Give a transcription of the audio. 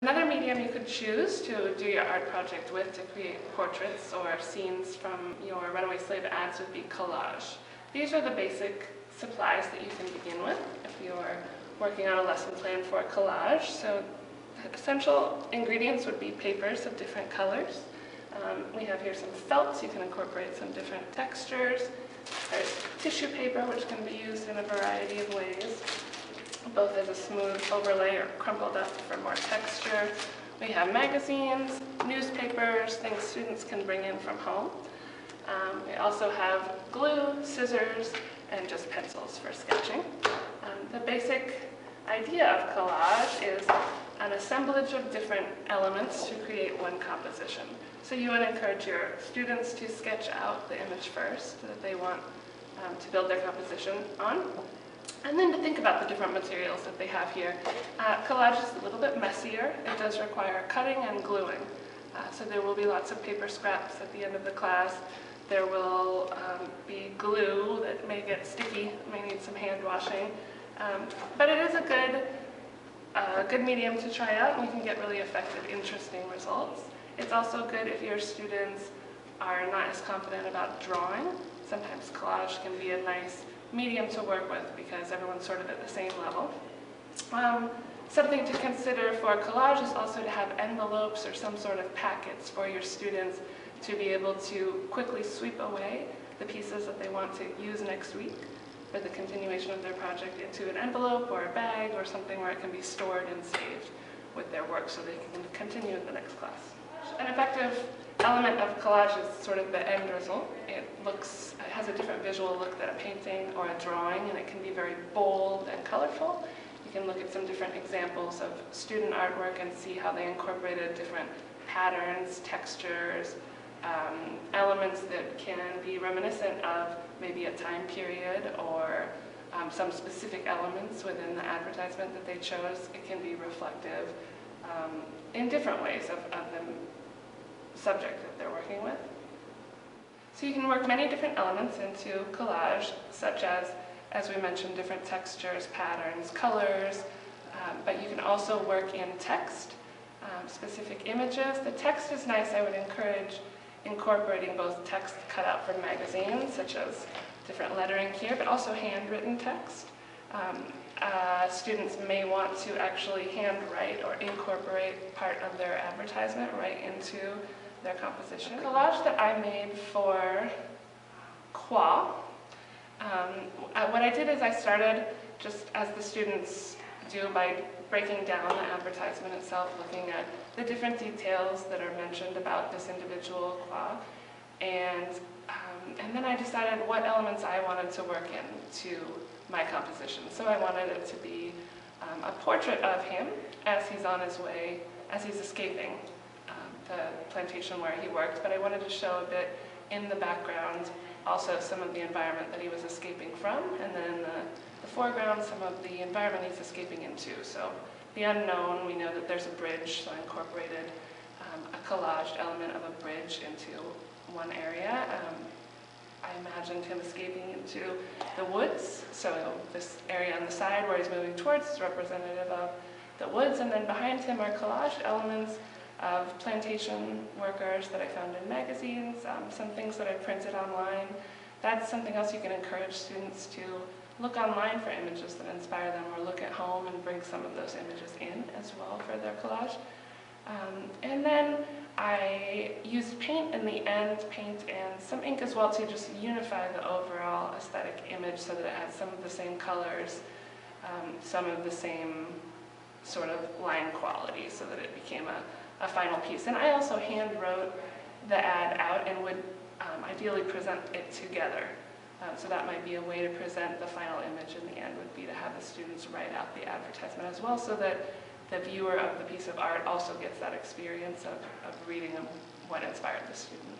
Another medium you could choose to do your art project with to create portraits or scenes from your runaway slave ads would be collage. These are the basic supplies that you can begin with if you're working on a lesson plan for collage. So the essential ingredients would be papers of different colors. We have here some felts. You can incorporate some different textures. There's tissue paper, which can be used in a variety of ways, both as a smooth overlay or crumpled up for more texture. We have magazines, newspapers, things students can bring in from home. We also have glue, scissors, and just pencils for sketching. The basic idea of collage is an assemblage of different elements to create one composition. So you would encourage your students to sketch out the image first that they want to build their composition on, and then to think about the different materials that they have here. Collage is a little bit messier. It does require cutting and gluing. So there will be lots of paper scraps at the end of the class. There will be glue that may get sticky, may need some hand washing. But it is a good medium to try out, and you can get really effective, interesting results. It's also good if your students are not as confident about drawing. Sometimes collage can be a nice medium to work with because everyone's sort of at the same level. Something to consider for collage is also to have envelopes or some sort of packets for your students to be able to quickly sweep away the pieces that they want to use next week for the continuation of their project into an envelope or a bag or something where it can be stored and saved with their work so they can continue in the next class. An effective element of collage is sort of the end result. It has a different visual look than a painting or a drawing, and it can be very bold and colorful. You can look at some different examples of student artwork and see how they incorporated different patterns, textures, elements that can be reminiscent of maybe a time period or some specific elements within the advertisement that they chose. It can be reflective in different ways of the subject that they're working with. So you can work many different elements into collage, such as we mentioned, different textures, patterns, colors, but you can also work in text, specific images. The text is nice. I would encourage incorporating both text cut out from magazines, such as different lettering here, but also handwritten text. Students may want to actually handwrite or incorporate part of their advertisement right into their composition. The collage that I made for Qua, what I did is I started just as the students do by breaking down the advertisement itself, looking at the different details that are mentioned about this individual Qua, and then I decided what elements I wanted to work into my composition. So I wanted it to be a portrait of him as he's on his way, as he's escaping the plantation where he worked, but I wanted to show a bit in the background also some of the environment that he was escaping from, and then the foreground, some of the environment he's escaping into. So the unknown, we know that there's a bridge, so I incorporated a collaged element of a bridge into one area. I imagined him escaping into the woods, so this area on the side where he's moving towards is representative of the woods, and then behind him are collaged elements of plantation workers that I found in magazines, some things that I printed online. That's something else you can encourage students to look online for images that inspire them, or look at home and bring some of those images in as well for their collage. And then I used paint in the end, paint and some ink as well, to just unify the overall aesthetic image so that it had some of the same colors, some of the same sort of line quality, so that it became a final piece. And I also hand wrote the ad out and would ideally present it together. So that might be a way to present the final image in the end, would be to have the students write out the advertisement as well, so that the viewer of the piece of art also gets that experience of reading what inspired the student.